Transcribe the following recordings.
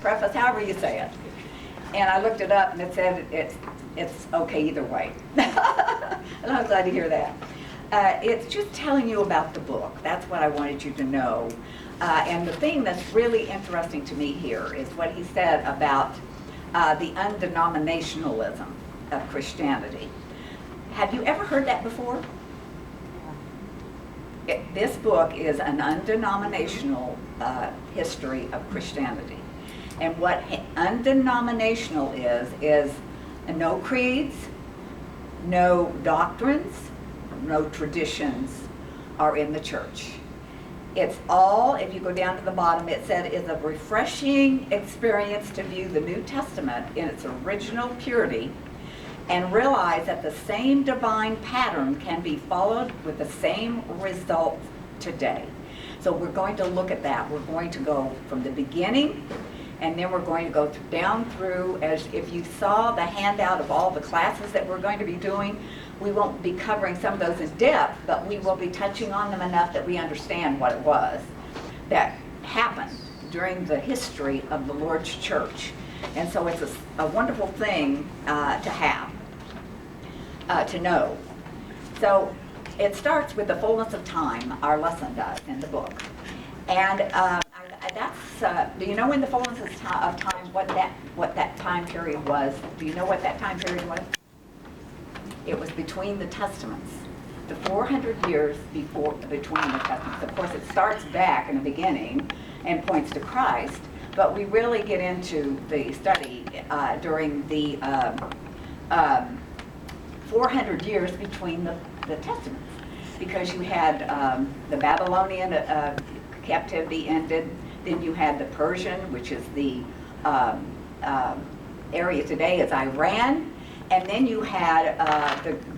preface, however you say it. And I looked it up, and it said it's okay either way. And I'm glad to hear that. It's just telling you about the book. That's what I wanted you to know. And the thing that's really interesting to me here is what he said about the undenominationalism of Christianity. Have you ever heard that before? This book is an undenominational history of Christianity. And what undenominational is no creeds, no doctrines, no traditions are in the church. It's all, if you go down to the bottom, it said it's a refreshing experience to view the New Testament in its original purity and realize that the same divine pattern can be followed with the same result today. So we're going to look at that. We're going to go from the beginning, and then we're going to go down through, as if you saw the handout of all the classes that we're going to be doing. We won't be covering some of those in depth, but we will be touching on them enough that we understand what it was that happened during the history of the Lord's church. And so it's a wonderful thing to have, to know. So it starts with the fullness of time, our lesson does in the book. And that's, do you know when the fullness of time, what that time period was? Do you know what that time period was? It was between the Testaments, the 400 years between the Testaments. Of course, it starts back in the beginning and points to Christ, but we really get into the study during the 400 years between the Testaments, because you had the Babylonian captivity ended, then you had the Persian, which is the area today is Iran, and then you had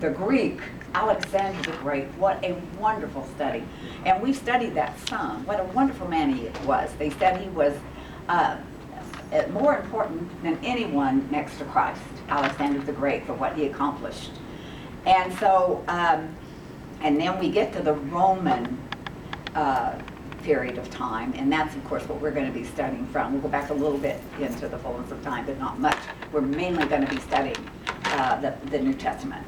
the Greek, Alexander the Great. What a wonderful study. And we studied that some. What a wonderful man he was. They said he was more important than anyone next to Christ, Alexander the Great, for what he accomplished. And so, and then we get to the Roman period of time, and that's of course what we're going to be studying from. We'll go back a little bit into the fullness of time, but not much. We're mainly going to be studying the New Testament.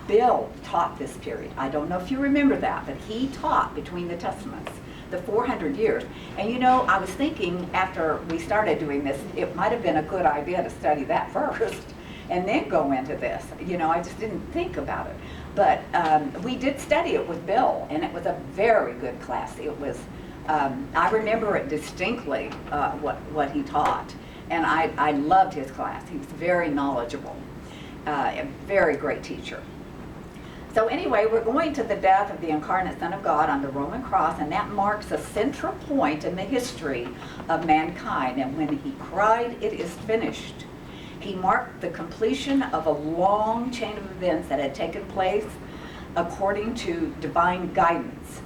Bill taught this period. I don't know if you remember that, but he taught between the Testaments, the 400 years. And you know, I was thinking after we started doing this, it might have been a good idea to study that first and then go into this. You know, I just didn't think about it. But we did study it with Bill, and it was a very good class. It was, I remember it distinctly, what he taught. And I loved his class. He was very knowledgeable, a very great teacher. So anyway, we're going to the death of the incarnate Son of God on the Roman cross, and that marks a central point in the history of mankind. And when he cried, "It is finished," he marked the completion of a long chain of events that had taken place according to divine guidance.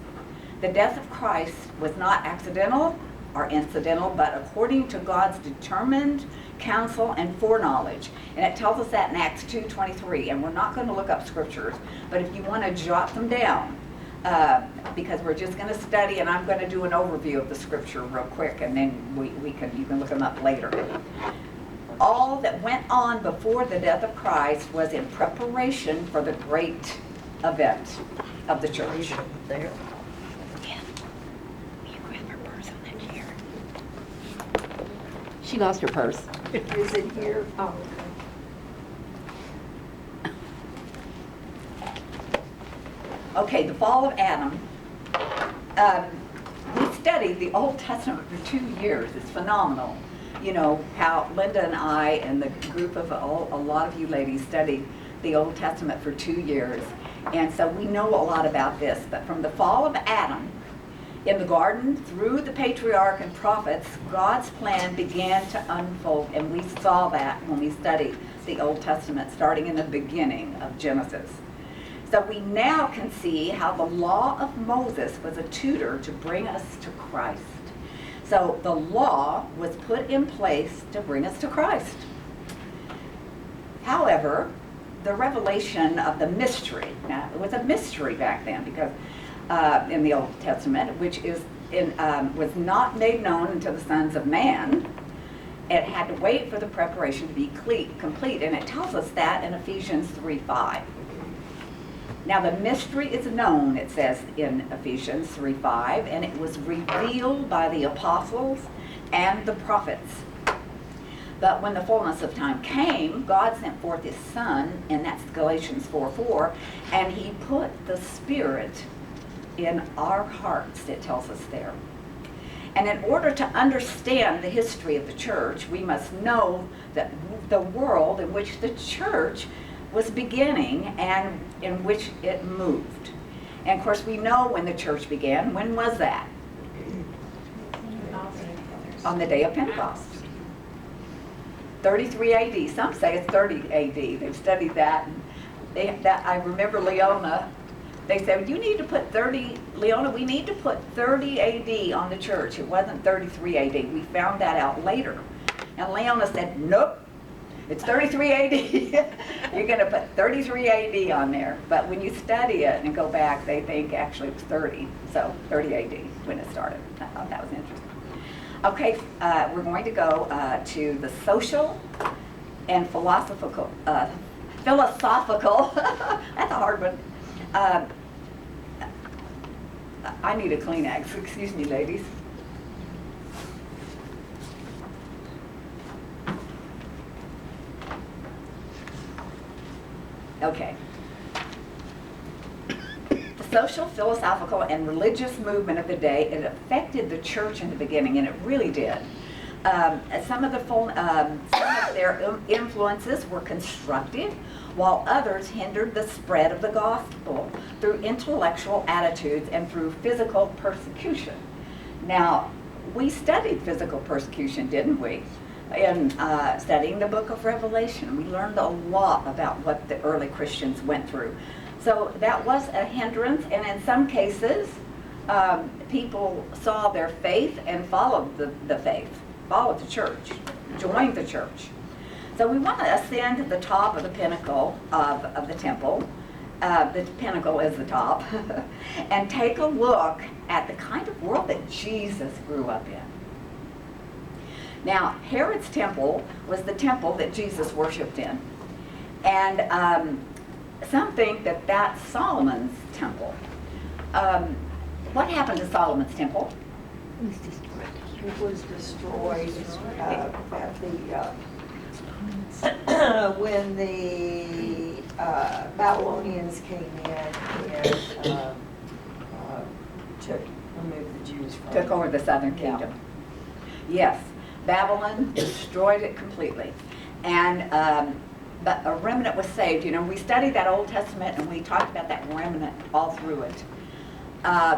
The death of Christ was not accidental or incidental, but according to God's determined counsel and foreknowledge. And it tells us that in Acts 2:23. And we're not going to look up scriptures, but if you want to jot them down, because we're just going to study, and I'm going to do an overview of the scripture real quick, and then you can look them up later. All that went on before the death of Christ was in preparation for the great event of the church. There. She lost her purse. Is it here? Oh, Okay, the fall of Adam. We studied the Old Testament for 2 years. It's phenomenal. You know, how Linda and I and the group of a lot of you ladies studied the Old Testament for 2 years. And so we know a lot about this. But from the fall of Adam in the garden through the patriarch and prophets, God's plan began to unfold. And we saw that when we studied the Old Testament, starting in the beginning of Genesis. So we now can see how the law of Moses was a tutor to bring us to Christ. So the law was put in place to bring us to Christ. However, the revelation of the mystery, now it was a mystery back then because in the Old Testament, which was not made known unto the sons of man, it had to wait for the preparation to be complete, and it tells us that in Ephesians 3:5. Now the mystery is known, it says in Ephesians 3:5, and it was revealed by the apostles and the prophets. But when the fullness of time came, God sent forth his Son, and that's Galatians 4:4, and he put the Spirit in our hearts, it tells us there. And in order to understand the history of the church, we must know that the world in which the church was beginning and in which it moved. And of course, we know when the church began. When was that? On the day of Pentecost. 33 AD. Some say it's 30 AD. They've studied that. I remember Leona. They said, you need to put 30, Leona, we need to put 30 AD on the church. It wasn't 33 AD. We found that out later. And Leona said, nope, it's 33 AD. You're going to put 33 AD on there. But when you study it and go back, they think actually it was 30. So 30 AD when it started. I thought that was interesting. Okay, we're going to go to the social and philosophical, that's a hard one. I need a Kleenex. Excuse me, ladies. Okay. The social, philosophical, and religious movement of the day, it affected the church in the beginning, and it really did. Some of their influences were constructive, while others hindered the spread of the gospel through intellectual attitudes and through physical persecution. Now, we studied physical persecution, didn't we? In studying the book of Revelation, we learned a lot about what the early Christians went through. So that was a hindrance, and in some cases, people saw their faith and followed the faith, followed the church, joined the church. So we want to ascend to the top of the pinnacle of the temple. The pinnacle is the top. And take a look at the kind of world that Jesus grew up in. Now, Herod's temple was the temple that Jesus worshiped in. And some think that that's Solomon's temple. What happened to Solomon's temple? It was destroyed when the Babylonians came in and removed the Jews from it. Took over the southern kingdom. Yes, Babylon destroyed it completely. And but a remnant was saved. You know, we studied that Old Testament and we talked about that remnant all through it.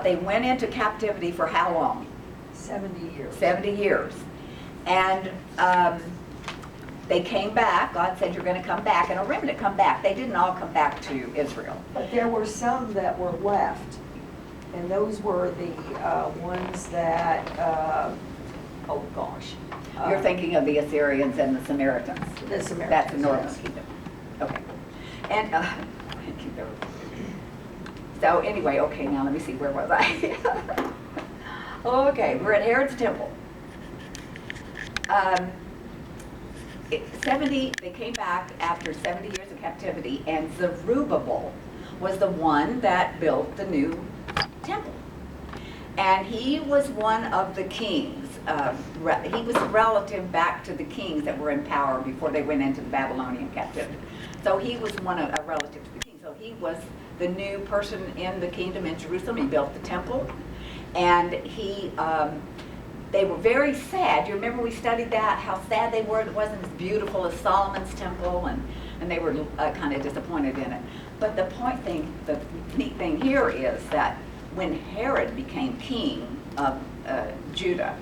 They went into captivity for how long? 70 years. 70 years. And they came back. God said, you're going to come back. And a remnant come back. They didn't all come back to Israel. But there were some that were left. And those were the ones that, oh gosh. You're thinking of the Assyrians and the Samaritans. The Samaritans. That's the northern yes. kingdom. Okay. And so anyway, okay, now let me see, where was I? Okay, we're at Herod's temple. they came back after 70 years of captivity, and Zerubbabel was the one that built the new temple. And he was one of the kings. He was a relative back to the kings that were in power before they went into the Babylonian captivity. So he was a relative to the king. So he was the new person in the kingdom in Jerusalem. He built the temple. And they were very sad. You remember we studied that, how sad they were. It wasn't as beautiful as Solomon's temple, and they were kind of disappointed in it. But the neat thing here is that when Herod became king of Judah,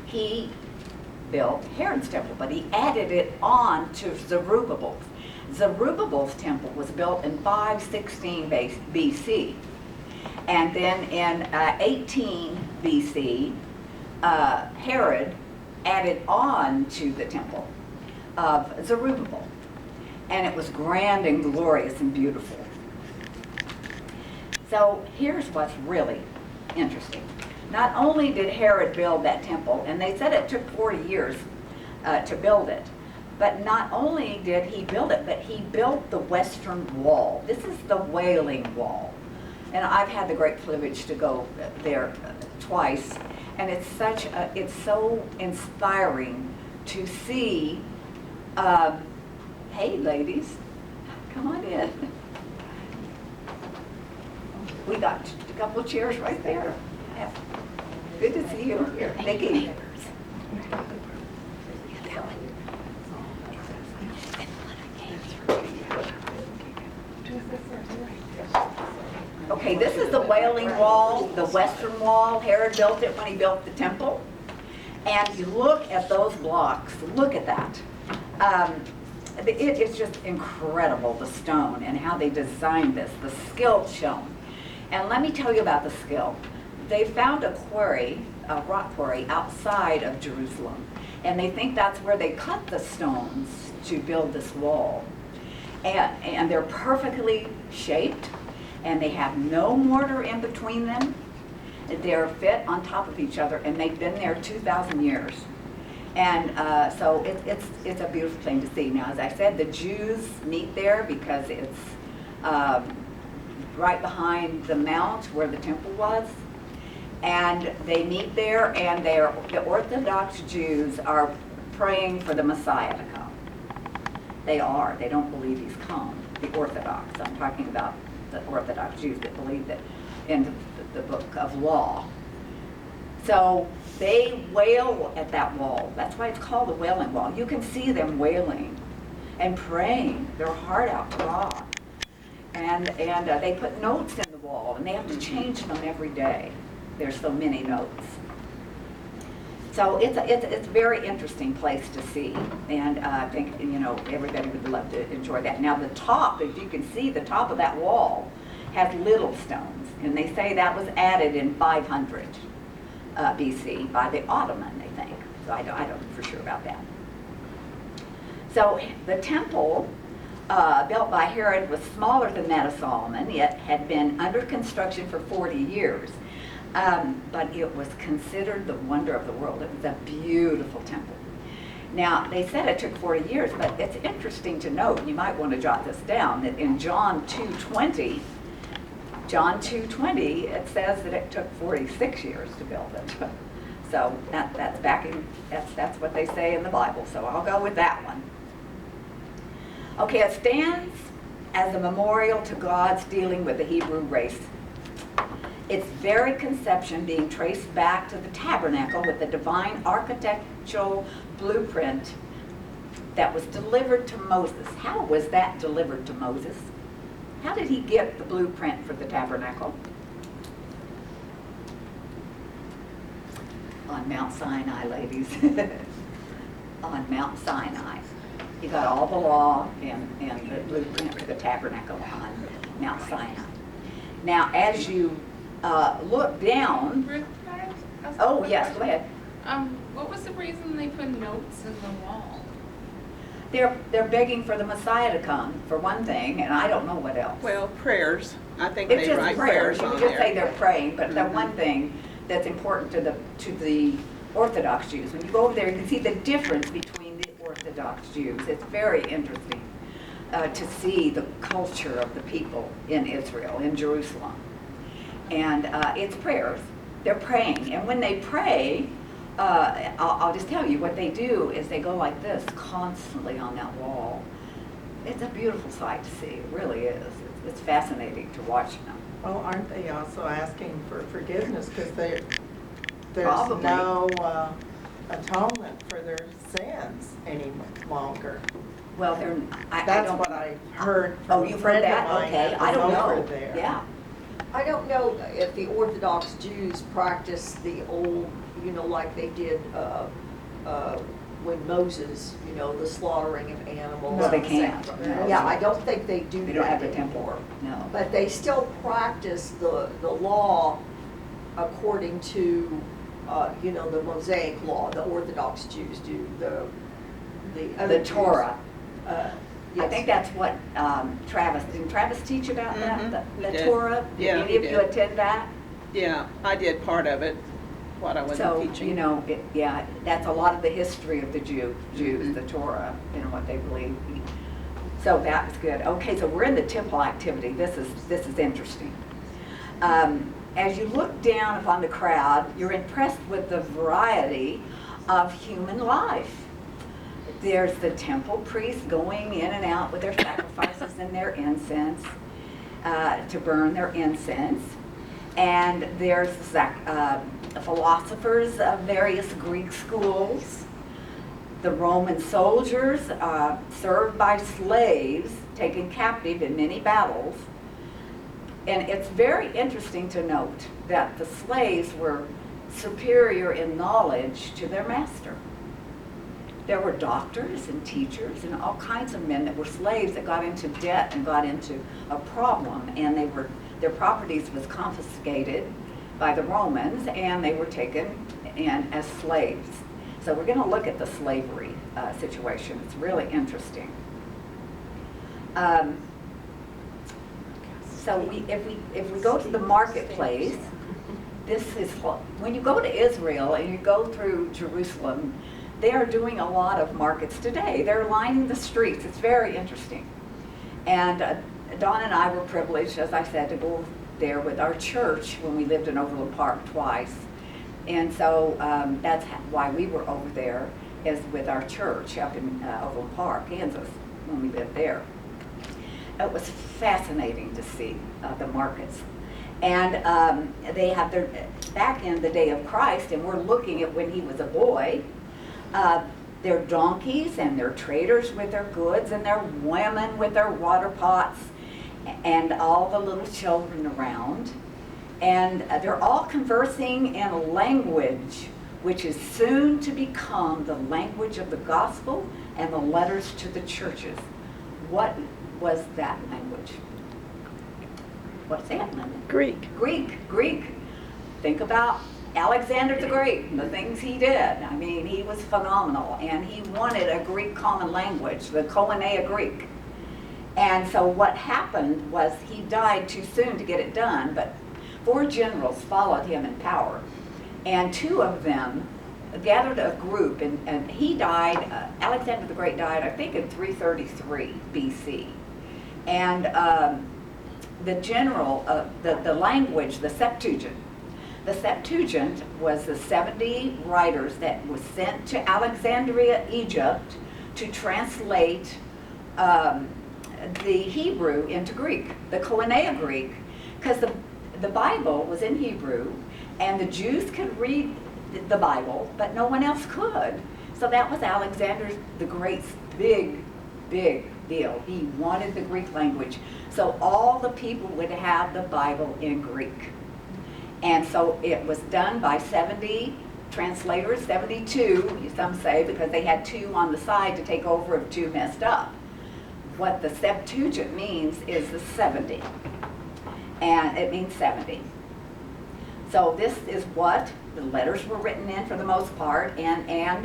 he built Herod's temple, but he added it on to Zerubbabel's. Zerubbabel's temple was built in 516 BC. And then in 18 BC, Herod added on to the temple of Zerubbabel. And it was grand and glorious and beautiful. So here's what's really interesting. Not only did Herod build that temple, and they said it took 40 years, to build it. But not only did he build it, but he built the Western Wall. This is the Wailing Wall. And I've had the great privilege to go there twice. And it's so inspiring to see, hey ladies, come on in. We got a couple of chairs right there. Yeah. Good to see you. Nikki. Okay, this is the Wailing Wall, the Western Wall. Herod built it when he built the temple. And you look at those blocks, look at that. It is just incredible, the stone and how they designed this, the skill shown. And let me tell you about the skill. They found a quarry, a rock quarry, outside of Jerusalem. And they think that's where they cut the stones to build this wall. And they're perfectly shaped, and they have no mortar in between them. They're fit on top of each other, and they've been there 2,000 years. And so it's a beautiful thing to see. Now, as I said, the Jews meet there because it's right behind the mount where the temple was. And they meet there, and the Orthodox Jews are praying for the Messiah to come. They are. They don't believe he's come. The Orthodox. I'm talking about the Orthodox Jews that believe that in the book of law. So they wail at that wall. That's why it's called the Wailing Wall. You can see them wailing and praying their heart out to God. And they put notes in the wall, and they have to change them every day. There's so many notes. So it's a very interesting place to see, and I think everybody would love to enjoy that. Now the top, as you can see, the top of that wall has little stones, and they say that was added in 500 BC by the Ottoman, they think. So I don't know for sure about that. So the temple built by Herod was smaller than that of Solomon, yet had been under construction for 40 years. But it was considered the wonder of the world. It was a beautiful temple. Now, they said it took 40 years, but it's interesting to note, and you might want to jot this down, that in John 2:20, it says that it took 46 years to build it. So that's what they say in the Bible, so I'll go with that one. Okay, it stands as a memorial to God's dealing with the Hebrew race. Its very conception being traced back to the tabernacle with the divine architectural blueprint that was delivered to Moses. How was that delivered to Moses? How did he get the blueprint for the tabernacle? On Mount Sinai, ladies. On Mount Sinai. He got all the law and the blueprint for the tabernacle on Mount Sinai. Now, as you look down. Ruth, can I ask Oh, a yes, question? go ahead. What was the reason they put notes in the wall? They're begging for the Messiah to come, for one thing, and I don't know what else. Well, prayers. I think It's they just write prayers. prayers You on could just say there. they're praying, but the one thing that's important to the Orthodox Jews, when you go over there, you can see the difference between the Orthodox Jews. It's very interesting to see the culture of the people in Israel, in Jerusalem. And it's prayers. They're praying. And when they pray, I'll just tell you, what they do is they go like this constantly on that wall. It's a beautiful sight to see. It really is. It's fascinating to watch them. Well, aren't they also asking for forgiveness because there's Probably. no atonement for their sins any longer? Well, I That's don't. what I heard Oh, from a you've heard friend of that? mine Okay, that I was don't over know. there. Yeah. I don't know if the Orthodox Jews practice the old, like they did when Moses, the slaughtering of animals. Well, they and can't. stuff. No. Yeah, I don't think they do They don't that have a temple. anymore. No. But they still practice the law according to, the Mosaic law. The Orthodox Jews do. The other The Jews, Torah. I I think that's what didn't Travis teach about that? Mhm, The he did. Torah? Did Yeah, any he of you did. attend that? Yeah, I did part of it. what I was So, teaching. you know, yeah, that's a lot of the history of the Jews, the Torah, you know, what they believe. So that was good. Okay, so we're in the temple activity. This is interesting. As you look down upon the crowd, you're impressed with the variety of human life. There's the temple priests going in and out with their sacrifices and their incense to burn their incense. And there's philosophers of various Greek schools. The Roman soldiers served by slaves taken captive in many battles. And it's very interesting to note that the slaves were superior in knowledge to their master. There were doctors and teachers and all kinds of men that were slaves that got into debt and got into a problem, and their properties was confiscated by the Romans, and they were taken in as slaves. So we're going to look at the slavery situation. It's really interesting. So if we go to the marketplace, this is when you go to Israel and you go through Jerusalem, they are doing a lot of markets today. They're lining the streets. It's very interesting. And Dawn and I were privileged, as I said, to go there with our church when we lived in Overland Park twice. And so that's why we were over there, is with our church up in Overland Park, Kansas, when we lived there. It was fascinating to see the markets. And they have their, back in the day of Christ, and we're looking at when he was a boy, their donkeys and their traders with their goods and their women with their water pots and all the little children around. And they're all conversing in a language which is soon to become the language of the gospel and the letters to the churches. What was that language? What's that language? Greek. Think about Alexander the Great and the things he did. I mean, he was phenomenal, and he wanted a Greek common language, the Koine Greek. And so what happened was he died too soon to get it done, but 4 generals followed him in power, and 2 of them gathered a group, and he died, Alexander the Great died, I think, in 333 BC. And the general, the language, the Septuagint was the 70 writers that was sent to Alexandria, Egypt, to translate the Hebrew into Greek, the Koine Greek, because the Bible was in Hebrew, and the Jews could read the Bible, but no one else could. So that was Alexander the Great's big deal. He wanted the Greek language. So all the people would have the Bible in Greek. And so it was done by 70 translators, 72, some say, because they had 2 on the side to take over if 2 messed up. What the Septuagint means is the 70. And it means 70. So this is what the letters were written in for the most part, and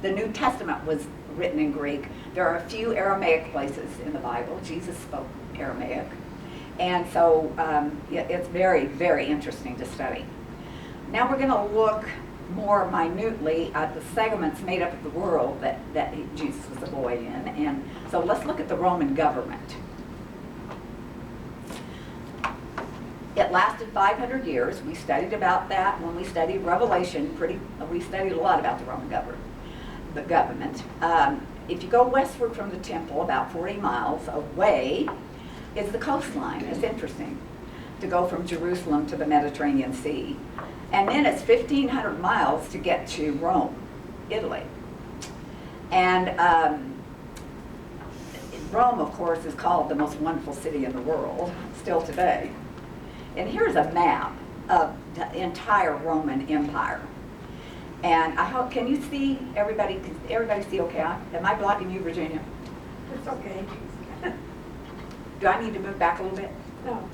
the New Testament was written in Greek. There are a few Aramaic places in the Bible. Jesus spoke Aramaic. And so it's very, very interesting to study. Now we're going to look more minutely at the segments made up of the world that Jesus was a boy in. And so let's look at the Roman government. It lasted 500 years. We studied about that when we studied Revelation. We studied a lot about the Roman government. If you go westward from the temple, about 40 miles away, is the coastline. It's interesting to go from Jerusalem to the Mediterranean Sea. And then it's 1,500 miles to get to Rome, Italy. And Rome, of course, is called the most wonderful city in the world, still today. And here's a map of the entire Roman Empire. And I hope, can you see everybody? Can everybody see okay? Am I blocking you, Virginia? It's okay. Do I need to move back a little bit? No.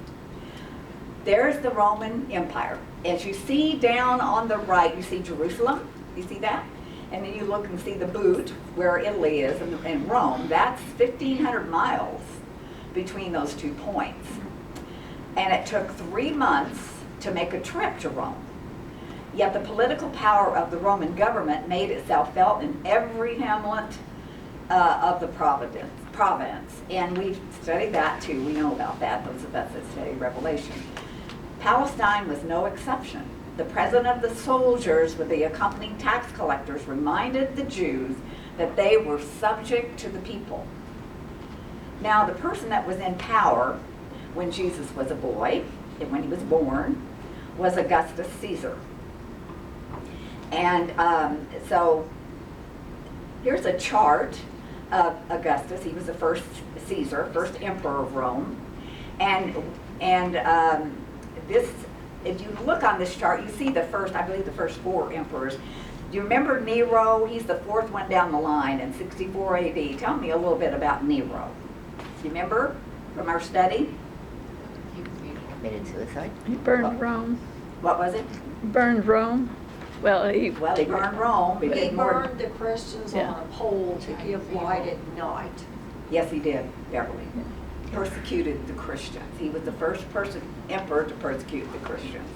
There's the Roman Empire. As you see down on the right, you see Jerusalem. You see that? And then you look and see the boot where Italy is and Rome. That's 1,500 miles between those 2 points. And it took 3 months to make a trip to Rome. Yet the political power of the Roman government made itself felt in every hamlet of the province. And we've studied that too. We know about that, those of us that study Revelation. Palestine was no exception. The president of the soldiers with the accompanying tax collectors reminded the Jews that they were subject to the people. Now, the person that was in power when Jesus was a boy, and when he was born, was Augustus Caesar. And so here's a chart of Augustus. He was the first Caesar, first emperor of Rome. And this, if you look on this chart, you see the first, I believe the first 4 emperors. Do you remember Nero? He's the 4th one down the line in 64 AD. Tell me a little bit about Nero. Do you remember from our study? Committed suicide. He burned Rome. What was it? Burned Rome. Well, he burned Rome. He He did more. burned the Christians Yeah. on a pole to give light at night. Yes, he did, Beverly. Persecuted the Christians. He was the first emperor to persecute the Christians.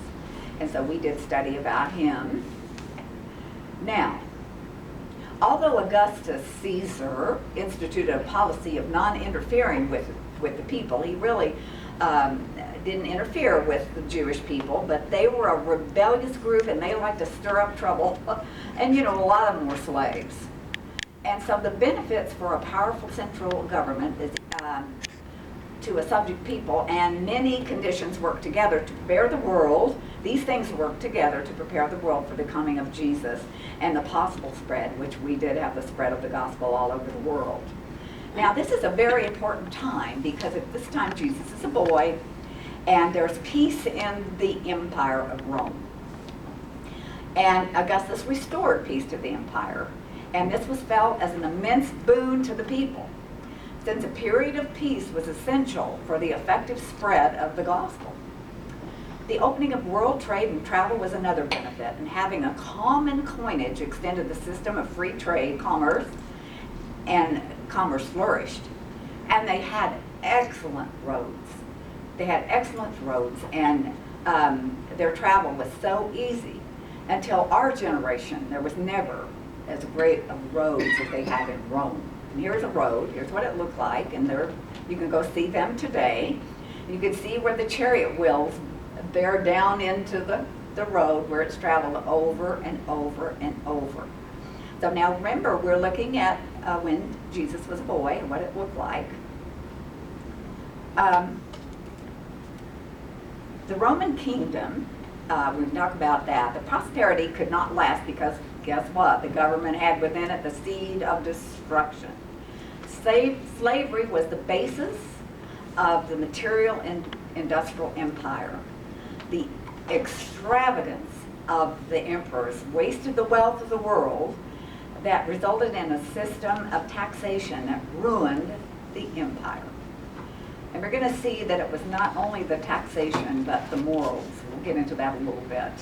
And so we did study about him. Now, although Augustus Caesar instituted a policy of non-interfering with the people, he really didn't interfere with the Jewish people, but they were a rebellious group and they liked to stir up trouble. And a lot of them were slaves. And so the benefits for a powerful central government is to a subject people, and many conditions work together to prepare the world. These things work together to prepare the world for the coming of Jesus and the possible spread, which we did have the spread of the gospel all over the world. Now, this is a very important time because at this time Jesus is a boy and there's peace in the empire of Rome. And Augustus restored peace to the empire, and this was felt as an immense boon to the people, since a period of peace was essential for the effective spread of the gospel. The opening of world trade and travel was another benefit, and having a common coinage extended the system of free trade, commerce, and commerce flourished. And they had excellent roads. And their travel was so easy. Until our generation, there was never as great of roads as they had in Rome. And here's a road, here's what it looked like, and you can go see them today. You can see where the chariot wheels bear down into the road where it's traveled over and over and over. So now remember, we're looking at when Jesus was a boy and what it looked like. The Roman kingdom, we talk about that. The prosperity could not last because guess what? The government had within it the seed of destruction. Slavery was the basis of the material and industrial empire. The extravagance of the emperors wasted the wealth of the world that resulted in a system of taxation that ruined the empire. And we're going to see that it was not only the taxation, but the morals. We'll get into that a little bit.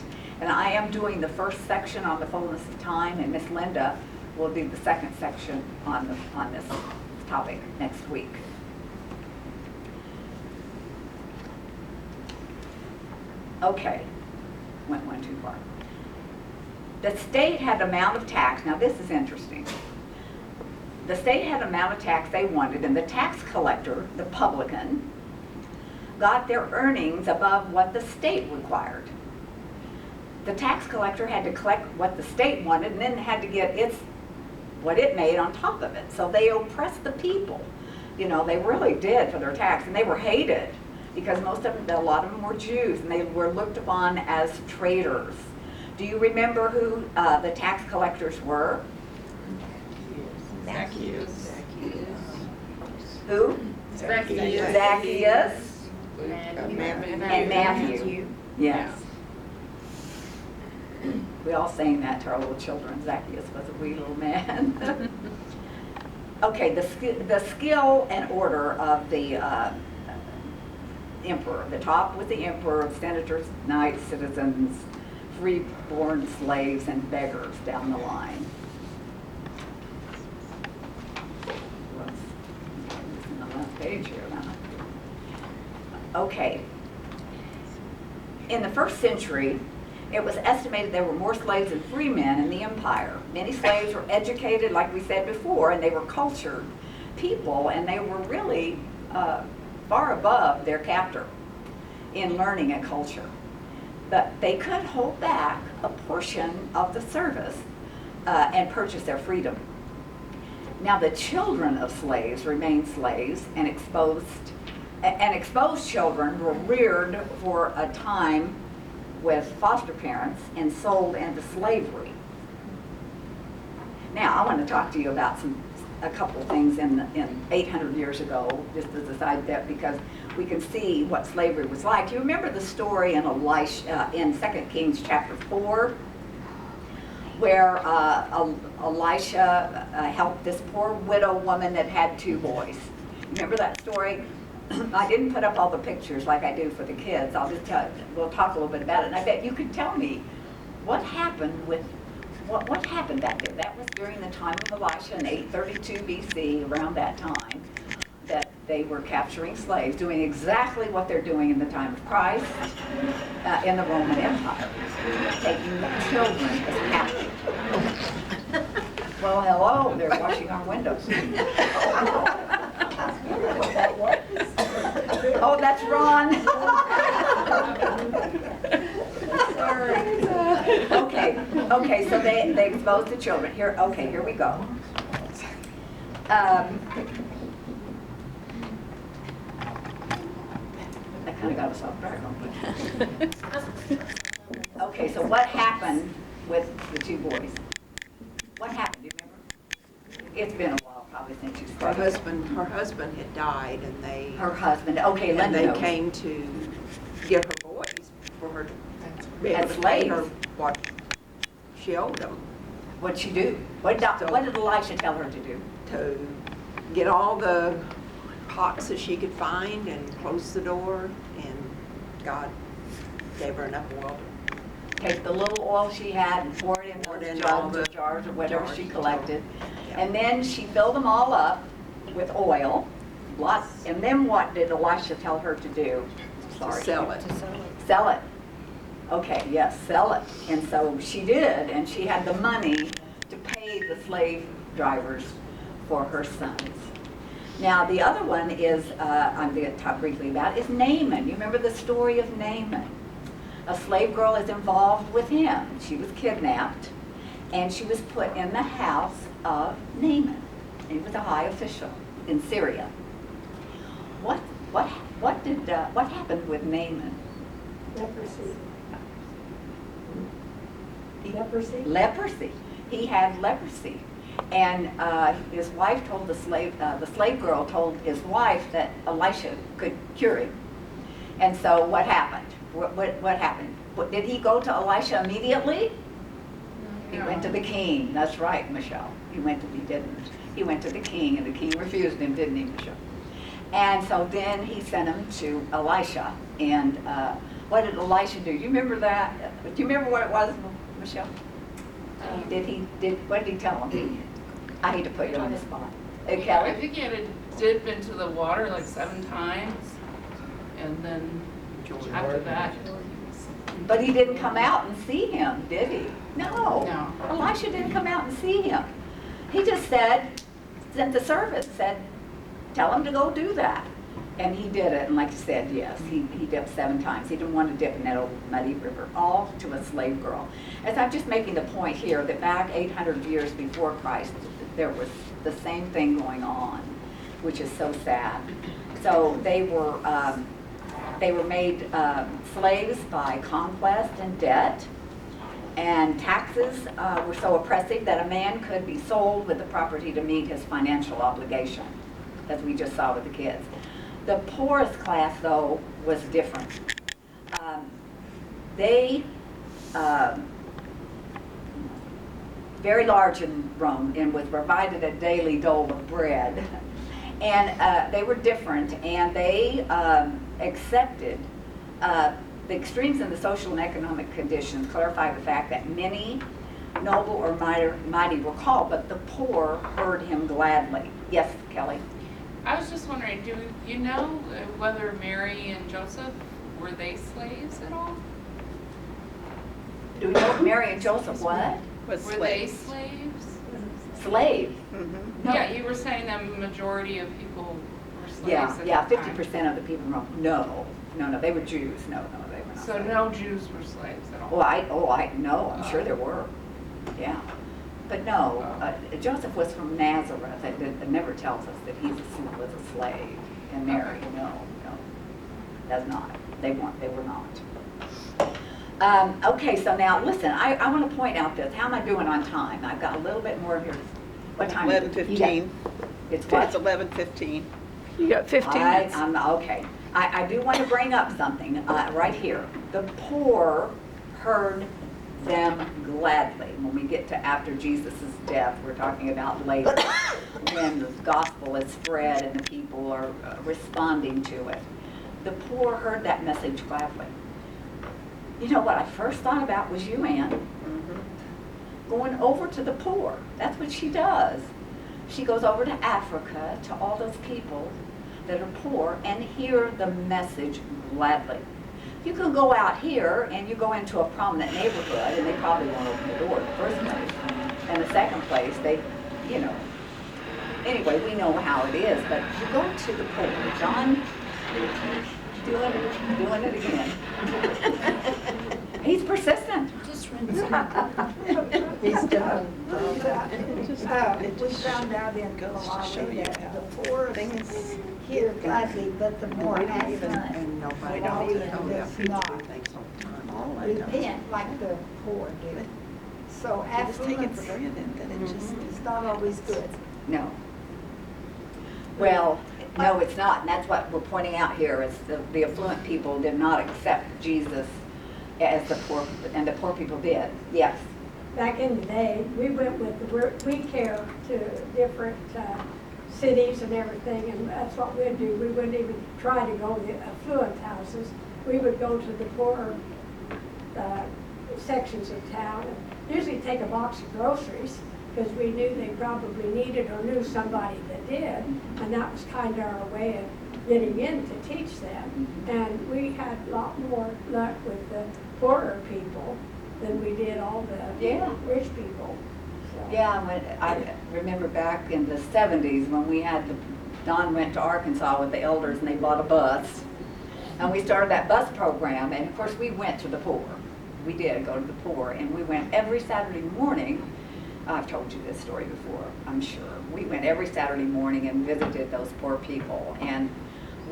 And I am doing the first section on the fullness of time, and Miss Linda will do the second section on this topic next week. Okay, went one too far. The state had an amount of tax. Now this is interesting. The state had an amount of tax they wanted, and the tax collector, the publican, got their earnings above what the state required. The tax collector had to collect what the state wanted and then had to get what it made on top of it. So they oppressed the people. They really did for their tax, and they were hated because a lot of them were Jews, and they were looked upon as traitors. Do you remember who the tax collectors were? Zacchaeus. Who? Zacchaeus. Zacchaeus And and Matthew. Yes. We all saying that to our little children. Zacchaeus was a wee little man. Okay, the skill and order of the emperor. The top was the emperor, senators, knights, citizens, free-born slaves, and beggars down the line. On the last page here, huh? Okay. In the first century, It was estimated there were more slaves than free men in the empire. Many slaves were educated, like we said before, and they were cultured people, and they were really far above their captor in learning and culture. But they could hold back a portion of the service and purchase their freedom. Now the children of slaves remained slaves, and exposed children were reared for a time with foster parents and sold into slavery. Now I want to talk to you about a couple of things in 800 years ago, just as a side step, because we can see what slavery was like. You remember the story in Elisha, in 2 Kings chapter 4, where Elisha helped this poor widow woman that had 2 boys. Remember that story? I didn't put up all the pictures like I do for the kids. I'll just we'll talk a little bit about it. And I bet you could tell me what happened with what happened back there. That was during the time of Elisha in 832 BC, around that time, that they were capturing slaves, doing exactly what they're doing in the time of Christ in the Roman Empire, taking the children as captives. Well, hello, they're washing our windows. Oh, that's Ron. Sorry. Okay, so they exposed the children. Here we go. That kind of got us off track, don't it? Okay, so what happened with the 2 boys? What happened, do you remember? It's been a while probably since you Her started. husband had died, and they Her husband, okay, and Linda they knows. came to get her boys for her to be able As to pay her slaves. what she owed them, What'd she do? What did Elisha tell her to do? to get all the pots that she could find and close the door, and God gave her enough oil. Take the little oil she had and pour it in Pour it those in all jugs or the jars or whatever jars she and collected. Yeah. And then she filled them all up with oil, lots. And then what did Elisha tell her to do? Sorry. To sell it. Sell it. Okay, yes, sell it. And so she did, and she had the money to pay the slave drivers for her sons. Now, the other one is, I'm going to talk briefly about, is Naaman. You remember the story of Naaman? A slave girl is involved with him. She was kidnapped, and she was put in the house of Naaman. He was a high official in Syria. What happened with Naaman? Leprosy. He had leprosy, and his wife told the slave girl told his wife that Elisha could cure him. And so what happened? What happened? Did he go to Elisha immediately? He went to the king. That's right, Michelle. He didn't. He went to the king, and the king refused him, didn't he, Michelle? And so then he sent him to Elisha. And what did Elisha do? You remember that? Do you remember what it was, Michelle? What did he tell him? I hate to put you on the spot. I Kelly? think he had to dip into the water like 7 times, and then after that, But he didn't come out and see him, did he? No. No. Elisha didn't come out and see him. He just sent the servant, said, tell him to go do that. And he did it, and like you said, yes, he dipped 7 times. He didn't want to dip in that old muddy river, all to a slave girl. As I'm just making the point here that back 800 years before Christ, there was the same thing going on, which is so sad. So they were made slaves by conquest and debt, and taxes were so oppressive that a man could be sold with the property to meet his financial obligation, as we just saw with the kids. The poorest class, though, was different. They, very large in Rome, and was provided a daily dole of bread. And they were different, and they accepted the extremes in the social and economic conditions clarify the fact that many noble or mighty were called, but the poor heard him gladly. Yes, Kelly? I was just wondering, do you know whether Mary and Joseph, were they slaves at all? Do we know Mary and Joseph what? Was Were they slaves. slaves? Slave. Mhm. No. Yeah, you were saying the majority of people were slaves Yeah, at yeah, that time. 50% of the people in Rome. No, they were Jews. No, they were not. So slaves. no Jews were slaves at all? No, I'm sure there were. Yeah. But no, Joseph was from Nazareth. It never tells us that he was a slave. And Mary, no, that's not. They were not. Okay, so now listen, I want to point out this. How am I doing on time? I've got a little bit more here. What time is it? 11:15. It's what? It's 11:15. You got 15 minutes. Okay. I do want to bring up something right here. The poor heard them gladly. When we get to after Jesus' death, we're talking about later, when the gospel is spread and the people are responding to it. The poor heard that message gladly. You know what I first thought about was you, Ann, going over to the poor. That's what she does. She goes over to Africa, to all those people that are poor, and hear the message gladly. You can go out here and you go into a prominent neighborhood and they probably won't open the door in the first place. And the second place, anyway, we know how it is, but you go to the poor. John, doing it again. He's persistent. He's done. It We just found out in goes to show Malawi you that how the poor things- hear gladly, but the more We don't even, affluent and nobody Malawian does does not things all the time. All I know. repent like the poor do. So I just take it for affluence granted that it just is not always good. No. Well, no, it's not, and that's what we're pointing out here, is the affluent people did not accept Jesus as the poor, and the poor people did, yes. Back in the day, we went with the We Care to different cities and everything, and that's what we'd do. We wouldn't even try to go to the affluent houses. We would go to the poorer sections of town, and usually take a box of groceries, because we knew they probably needed or knew somebody that did, and that was kind of our way of getting in to teach them. And we had a lot more luck with the poorer people than we did all the Yeah. rich people. So. Yeah, I remember back in the 70s when we had Don went to Arkansas with the elders and they bought a bus. And we started that bus program, and of course we went to the poor. We did go to the poor, and we went every Saturday morning. I've told you this story before, I'm sure. We went every Saturday morning and visited those poor people. And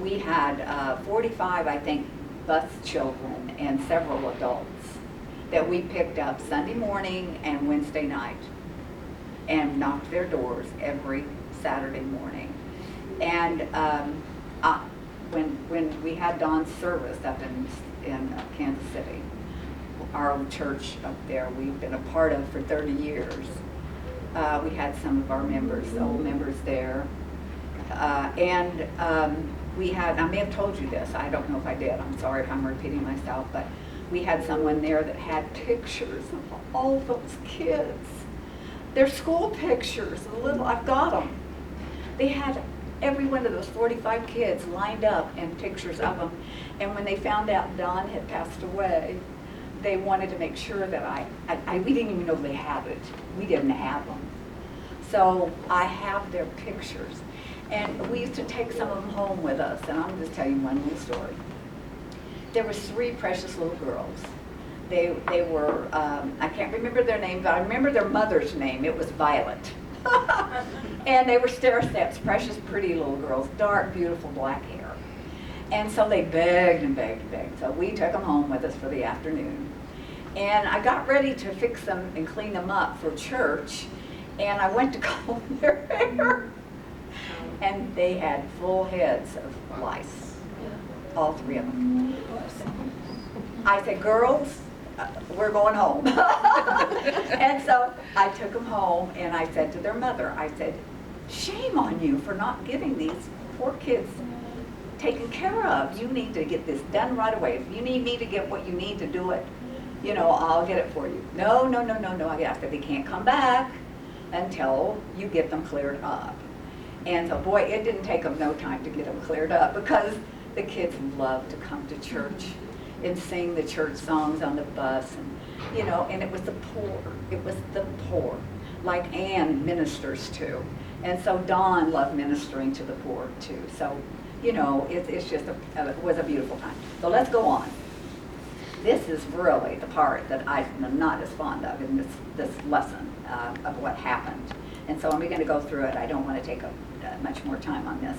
we had 45, I think, bus children and several adults that we picked up Sunday morning and Wednesday night and knocked their doors every Saturday morning. And when we had Don's service up in Kansas City, our old church up there we've been a part of for 30 years, we had some of our members, old members there. We had, I may have told you this, I don't know if I did, I'm sorry if I'm repeating myself, but we had someone there that had pictures of all those kids. Their school pictures, I've got them. They had every one of those 45 kids lined up and pictures of them. And when they found out Don had passed away, they wanted to make sure that we didn't even know they had it. We didn't have them. So I have their pictures. And we used to take some of them home with us, and I'm just tell you one little story. There was 3 precious little girls. They were, I can't remember their name, but I remember their mother's name. It was Violet. And they were stair steps, precious pretty little girls, dark, beautiful black hair. And so they begged and begged and begged. So we took them home with us for the afternoon. And I got ready to fix them and clean them up for church. And I went to comb their hair. And they had full heads of lice, all 3 of them. I said, girls, we're going home. And so I took them home and I said to their mother, I said, shame on you for not getting these poor kids taken care of. You need to get this done right away. If you need me to get what you need to do it, I'll get it for you. No. I said, they can't come back until you get them cleared up. And so, boy, it didn't take them no time to get them cleared up, because the kids love to come to church and sing the church songs on the bus. you know, and it was the poor, like Anne ministers to. And so Dawn loved ministering to the poor too. So, you know, it's just it was a beautiful time. So let's go on. This is really the part that I'm not as fond of in this lesson of what happened. And so I'm going to go through it. I don't want to take up much more time on this.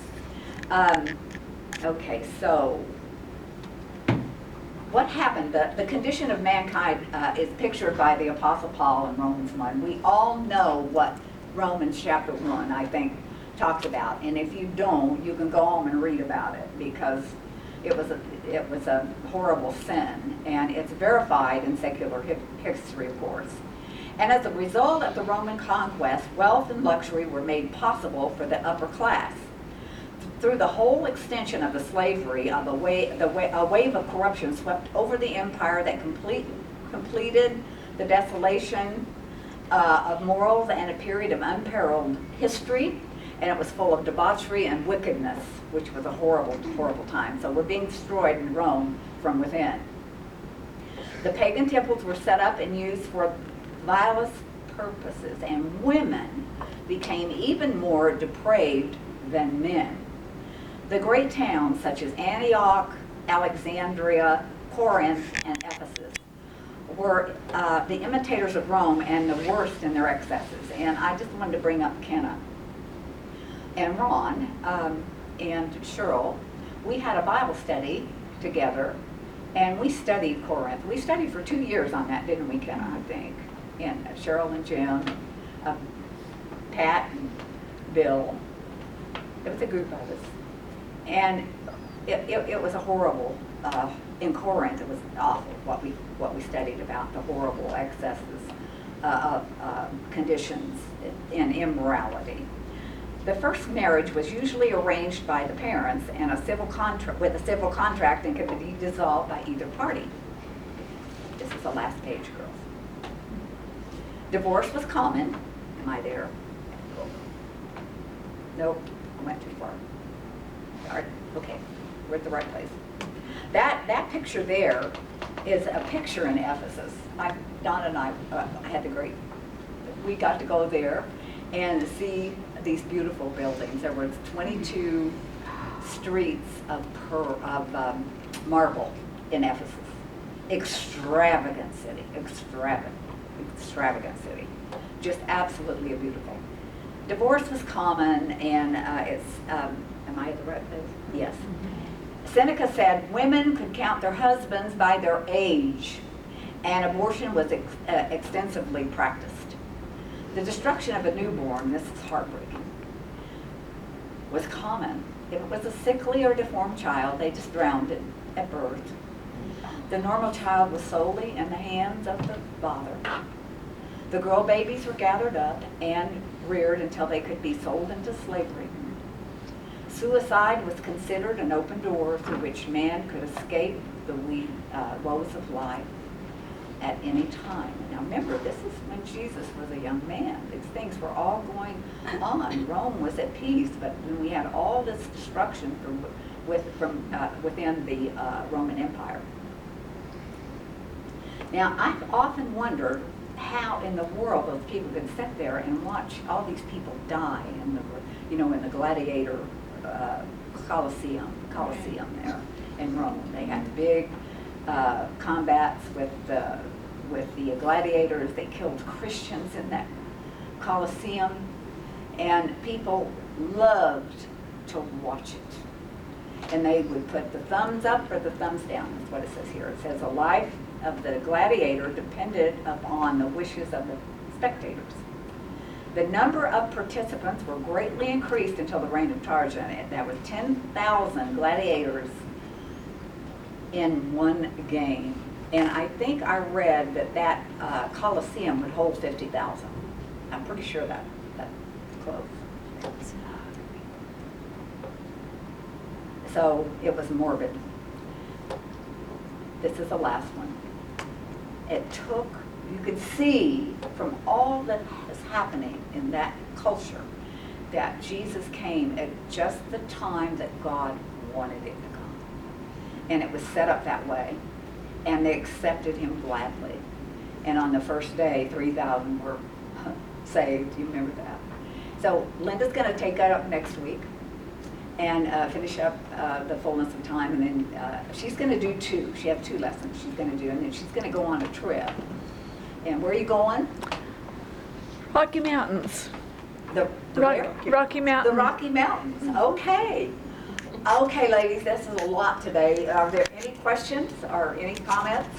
Okay, so what happened? The condition of mankind is pictured by the Apostle Paul in Romans 1. We all know what Romans chapter 1, I think, talks about. And if you don't, you can go home and read about it, because it was a horrible sin, and it's verified in secular history, of course. And as a result of the Roman conquest, wealth and luxury were made possible for the upper class. Through the whole extension of the slavery, a wave of corruption swept over the empire that completed the desolation of morals and a period of unparalleled history. And it was full of debauchery and wickedness, which was a horrible, horrible time. So we're being destroyed in Rome from within. The pagan temples were set up and used for vilest purposes, and women became even more depraved than men. The great towns such as Antioch, Alexandria, Corinth, and Ephesus were the imitators of Rome and the worst in their excesses. And I just wanted to bring up Kenna and Ron and Cheryl. We had a Bible study together, and we studied Corinth. We studied for 2 years on that, didn't we, Kenna, I think? And Cheryl and Jim, Pat and Bill. It was a group of us. And it was a horrible, in Corinth, it was awful what we studied about, the horrible excesses of conditions in immorality. The first marriage was usually arranged by the parents and with a civil contract, and could be dissolved by either party. This is the last page, girls. Divorce was common. Am I there? Nope, I went too far. Sorry. Okay, we're at the right place. That picture there is a picture in Ephesus. Donna and I we got to go there and see these beautiful buildings. There were 22 streets of marble in Ephesus. Extravagant city, extravagant city. Just absolutely beautiful. Divorce was common, and am I at the right place? Yes. Seneca said women could count their husbands by their age, and abortion was extensively practiced. The destruction of a newborn, this is heartbreaking, was common. If it was a sickly or deformed child, they just drowned it at birth. The normal child was solely in the hands of the father. The girl babies were gathered up and reared until they could be sold into slavery. Suicide was considered an open door through which man could escape the woes of life at any time. Now remember, this is when Jesus was a young man. These things were all going on. Rome was at peace, but when we had all this destruction from within the Roman Empire. Now, I've often wondered how in the world those people could sit there and watch all these people die in the gladiator Colosseum there in Rome. They had big combats with the gladiators. They killed Christians in that Colosseum, and people loved to watch it. And they would put the thumbs up or the thumbs down. That's what it says here. It says the life of the gladiator depended upon the wishes of the spectators. The number of participants were greatly increased until the reign of Trajan. There were 10,000 gladiators in one game. And I think I read that Colosseum would hold 50,000. I'm pretty sure that's close. So it was morbid. This is the last one. You could see from all that is happening in that culture that Jesus came at just the time that God wanted it to come. And it was set up that way. And they accepted him gladly. And on the first day, 3,000 were saved. You remember that? So Linda's going to take that up next week and finish up the Fullness of Time. And then she's going to do 2. She has 2 lessons she's going to do. And then she's going to go on a trip. And where are you going? Rocky Mountains. The where? Rocky The Mountains. Rocky Mountains. Okay. Okay, ladies, this is a lot today. Are there any questions or any comments?